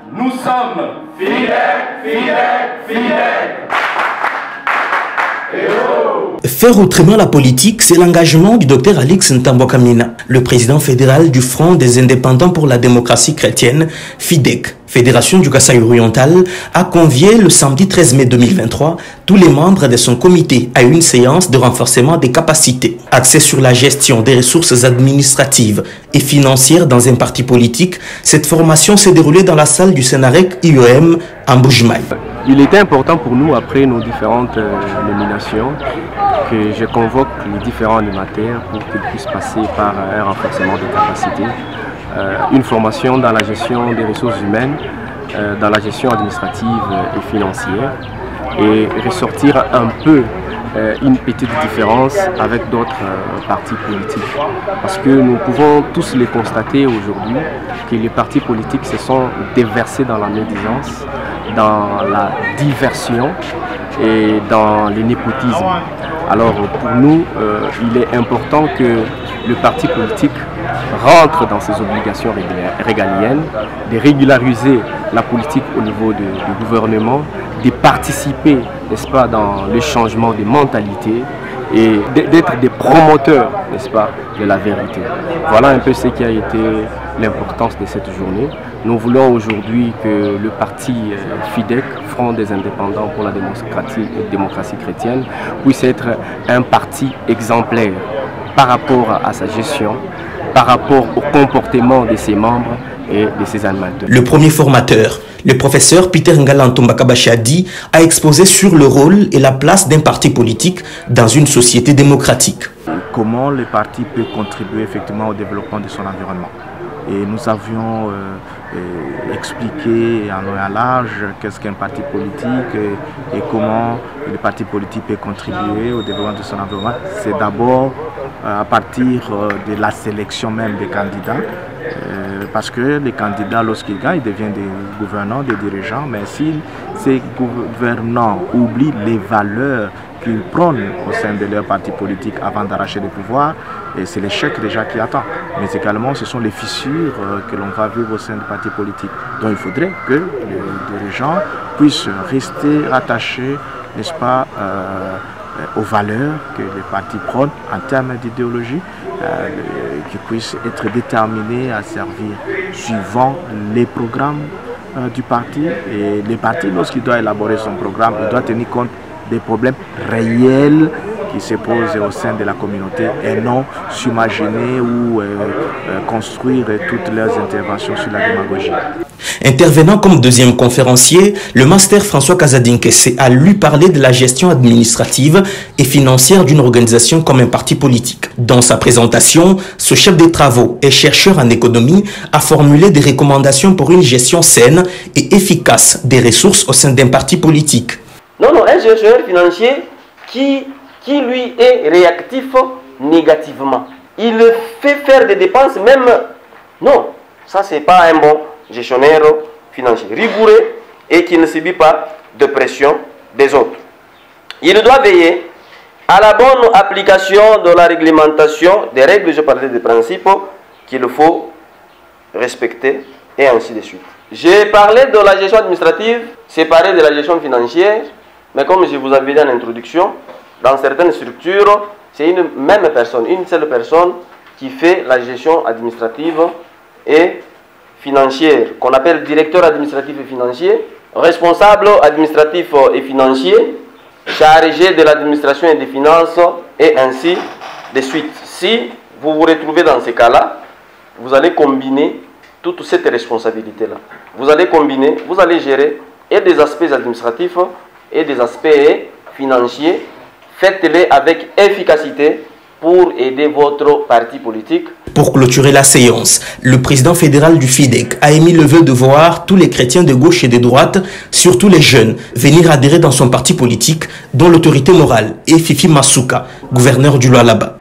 Nous sommes fidèles. Faire autrement la politique, c'est l'engagement du Dr Alix Ntambouakamina, le président fédéral du Front des indépendants pour la démocratie chrétienne, FIDEC, Fédération du Kasaï oriental, a convié le samedi 13 mai 2023 tous les membres de son comité à une séance de renforcement des capacités, axée sur la gestion des ressources administratives et financières dans un parti politique. Cette formation s'est déroulée dans la salle du Sénarec IEM à Mbujimaï. Il était important pour nous, après nos différentes nominations, que je convoque les différents animateurs pour qu'ils puissent passer par un renforcement des capacités, une formation dans la gestion des ressources humaines, dans la gestion administrative et financière, et ressortir un peu une petite différence avec d'autres partis politiques. Parce que nous pouvons tous les constater aujourd'hui que les partis politiques se sont déversés dans la médisance, dans la diversion et dans le népotisme. Alors pour nous, il est important que le parti politique rentre dans ses obligations régaliennes, de régulariser la politique au niveau du gouvernement, de participer, n'est-ce pas, dans le changement des mentalités et d'être des promoteurs, n'est-ce pas, de la vérité. Voilà un peu ce qui a été l'importance de cette journée. Nous voulons aujourd'hui que le parti FIDEC, Front des indépendants pour la démocratie chrétienne, puisse être un parti exemplaire par rapport à sa gestion, par rapport au comportement de ses membres et de ses animateurs. Le premier formateur, le professeur Peter Ngala Ntombouakabashadi, a exposé sur le rôle et la place d'un parti politique dans une société démocratique. Comment le parti peut contribuer effectivement au développement de son environnement. Et nous avions expliqué en long et en large qu'est-ce qu'un parti politique et comment le parti politique peut contribuer au développement de son environnement. C'est d'abord à partir de la sélection même des candidats, parce que les candidats, lorsqu'ils gagnent, ils deviennent des gouvernants, des dirigeants, mais si ces gouvernants oublient les valeurs qu'ils prônent au sein de leur parti politique avant d'arracher le pouvoir, et c'est l'échec déjà qui attend. Mais également, ce sont les fissures que l'on va vivre au sein du parti politique. Donc il faudrait que les dirigeants puissent rester attachés, n'est-ce pas, aux valeurs que les partis prônent en termes d'idéologie, qui puissent être déterminés à servir suivant les programmes du parti. Et les partis, lorsqu'il doit élaborer son programme, il doit tenir compte des problèmes réels qui se posent au sein de la communauté et non s'imaginer ou construire toutes leurs interventions sur la démagogie. Intervenant comme deuxième conférencier, le master François Kazadinkese a lui parlé de la gestion administrative et financière d'une organisation comme un parti politique. Dans sa présentation, ce chef des travaux et chercheur en économie a formulé des recommandations pour une gestion saine et efficace des ressources au sein d'un parti politique. Non, un gestionnaire financier qui lui est réactif négativement. Il fait faire des dépenses même... Non, ça c'est pas un bon gestionnaire financier. Rigoureux et qui ne subit pas de pression des autres. Il doit veiller à la bonne application de la réglementation, des règles, je parlais des principes qu'il faut respecter et ainsi de suite. J'ai parlé de la gestion administrative séparée de la gestion financière. Mais comme je vous avais dit en introduction, dans certaines structures, c'est une même personne, une seule personne qui fait la gestion administrative et financière, qu'on appelle directeur administratif et financier, responsable administratif et financier, chargé de l'administration et des finances, et ainsi de suite. Si vous vous retrouvez dans ces cas-là, vous allez combiner toute cette responsabilité-là. Vous allez combiner, vous allez gérer et des aspects administratifs et des aspects financiers. Faites-les avec efficacité pour aider votre parti politique. Pour clôturer la séance, le président fédéral du FIDEC a émis le vœu de voir tous les chrétiens de gauche et de droite, surtout les jeunes, venir adhérer dans son parti politique, dont l'autorité morale est Fifi Masuka, gouverneur du Lualaba.